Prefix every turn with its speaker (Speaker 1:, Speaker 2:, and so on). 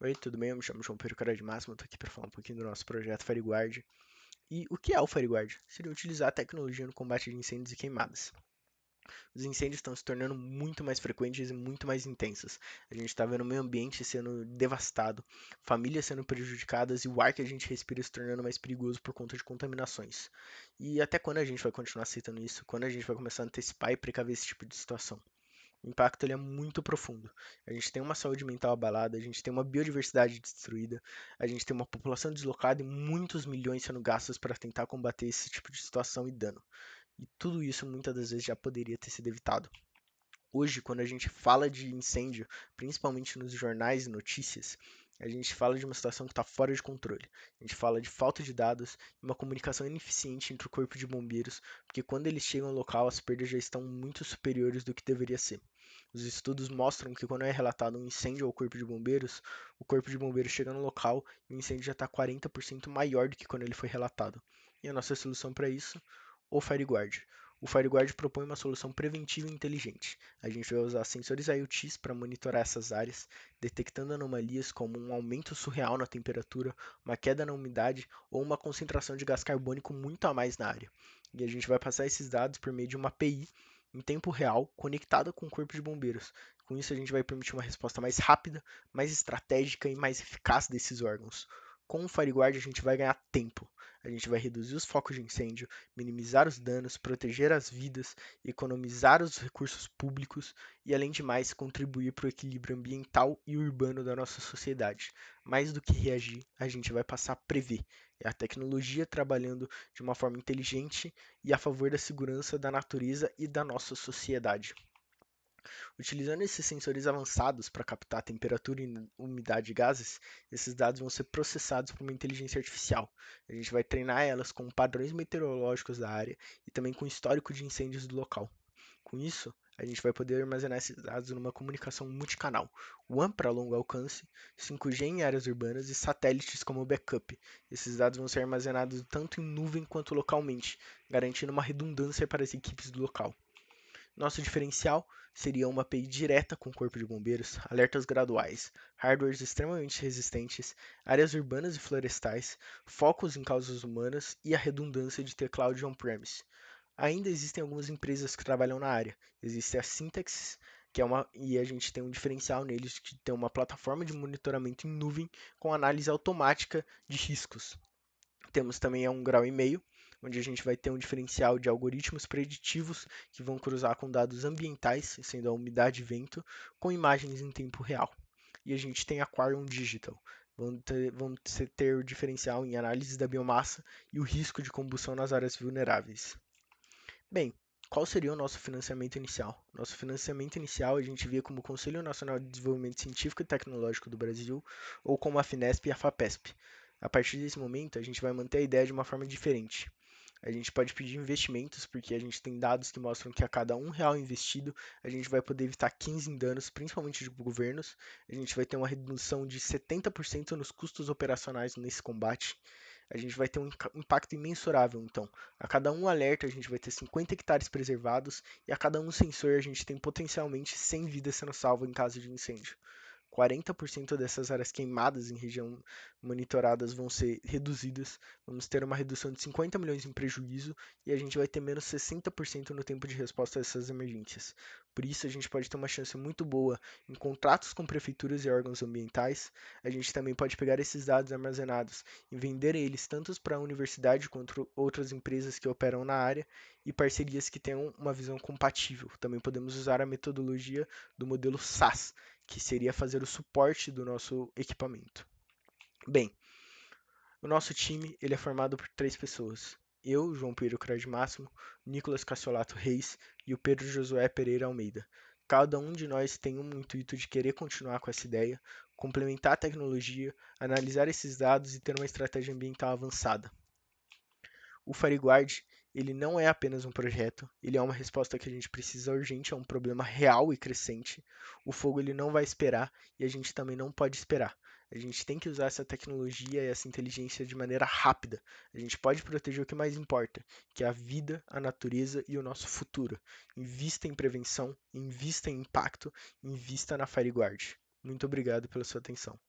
Speaker 1: Oi, tudo bem? Eu me chamo João Pedro Cara de Máximo, estou aqui para falar um pouquinho do nosso projeto FireGuard. E o que é o FireGuard? Seria utilizar a tecnologia no combate de incêndios e queimadas. Os incêndios estão se tornando muito mais frequentes e muito mais intensos. A gente está vendo o meio ambiente sendo devastado, famílias sendo prejudicadas e o ar que a gente respira se tornando mais perigoso por conta de contaminações. E até quando a gente vai continuar aceitando isso? Quando a gente vai começar a antecipar e precaver esse tipo de situação? O impacto ele é muito profundo. A gente tem uma saúde mental abalada, a gente tem uma biodiversidade destruída, a gente tem uma população deslocada e muitos milhões sendo gastos para tentar combater esse tipo de situação e dano. E tudo isso muitas das vezes já poderia ter sido evitado. Hoje, quando a gente fala de incêndio, principalmente nos jornais e notícias, a gente fala de uma situação que está fora de controle. A gente fala de falta de dados e uma comunicação ineficiente entre o corpo de bombeiros, porque quando eles chegam ao local, as perdas já estão muito superiores do que deveria ser. Os estudos mostram que quando é relatado um incêndio ao corpo de bombeiros, o corpo de bombeiros chega no local e o incêndio já está 40% maior do que quando ele foi relatado. E a nossa solução para isso? O FireGuard. O FireGuard propõe uma solução preventiva e inteligente. A gente vai usar sensores IoTs para monitorar essas áreas, detectando anomalias como um aumento surreal na temperatura, uma queda na umidade ou uma concentração de gás carbônico muito a mais na área. E a gente vai passar esses dados por meio de uma API em tempo real conectada com o corpo de bombeiros. Com isso, a gente vai permitir uma resposta mais rápida, mais estratégica e mais eficaz desses órgãos. Com o FireGuard, a gente vai ganhar tempo. A gente vai reduzir os focos de incêndio, minimizar os danos, proteger as vidas, economizar os recursos públicos e, além de mais, contribuir para o equilíbrio ambiental e urbano da nossa sociedade. Mais do que reagir, a gente vai passar a prever. É a tecnologia trabalhando de uma forma inteligente e a favor da segurança da natureza e da nossa sociedade. Utilizando esses sensores avançados para captar temperatura e umidade de gases, esses dados vão ser processados por uma inteligência artificial. A gente vai treinar elas com padrões meteorológicos da área e também com histórico de incêndios do local. Com isso, a gente vai poder armazenar esses dados numa comunicação multicanal, WAN para longo alcance, 5G em áreas urbanas e satélites como backup. Esses dados vão ser armazenados tanto em nuvem quanto localmente, garantindo uma redundância para as equipes do local. Nosso diferencial seria uma API direta com o Corpo de Bombeiros, alertas graduais, hardwares extremamente resistentes, áreas urbanas e florestais, focos em causas humanas e a redundância de ter cloud on-premise. Ainda existem algumas empresas que trabalham na área. Existe a Syntax, e a gente tem um diferencial neles que tem uma plataforma de monitoramento em nuvem com análise automática de riscos. Temos também a 1,5 grau, onde a gente vai ter um diferencial de algoritmos preditivos que vão cruzar com dados ambientais, sendo a umidade e vento, com imagens em tempo real. E a gente tem a Aquarium Digital. Vão ter o diferencial em análise da biomassa e o risco de combustão nas áreas vulneráveis. Bem, qual seria o nosso financiamento inicial? Nosso financiamento inicial a gente via como o Conselho Nacional de Desenvolvimento Científico e Tecnológico do Brasil ou como a Finesp e a Fapesp. A partir desse momento, a gente vai manter a ideia de uma forma diferente. A gente pode pedir investimentos, porque a gente tem dados que mostram que a cada R$ 1 investido, a gente vai poder evitar 15 em danos, principalmente de governos. A gente vai ter uma redução de 70% nos custos operacionais nesse combate. A gente vai ter um impacto imensurável, então. A cada um alerta, a gente vai ter 50 hectares preservados, e a cada um sensor, a gente tem potencialmente 100 vidas sendo salvas em caso de incêndio. 40% dessas áreas queimadas em região monitoradas vão ser reduzidas, vamos ter uma redução de 50 milhões em prejuízo e a gente vai ter menos 60% no tempo de resposta a essas emergências. Por isso, a gente pode ter uma chance muito boa em contratos com prefeituras e órgãos ambientais. A gente também pode pegar esses dados armazenados e vender eles tanto para a universidade quanto outras empresas que operam na área e parcerias que tenham uma visão compatível. Também podemos usar a metodologia do modelo SAS, que seria fazer o suporte do nosso equipamento. Bem, o nosso time ele é formado por 3 pessoas. Eu, João Pedro Crad Máximo, Nicolas Cassiolato Reis e o Pedro Josué Pereira Almeida. Cada um de nós tem um intuito de querer continuar com essa ideia, complementar a tecnologia, analisar esses dados e ter uma estratégia ambiental avançada. O FireGuard, ele não é apenas um projeto, ele é uma resposta que a gente precisa urgente a um problema real e crescente. O fogo ele não vai esperar e a gente também não pode esperar. A gente tem que usar essa tecnologia e essa inteligência de maneira rápida. A gente pode proteger o que mais importa, que é a vida, a natureza e o nosso futuro. Invista em prevenção, invista em impacto, invista na FireGuard. Muito obrigado pela sua atenção.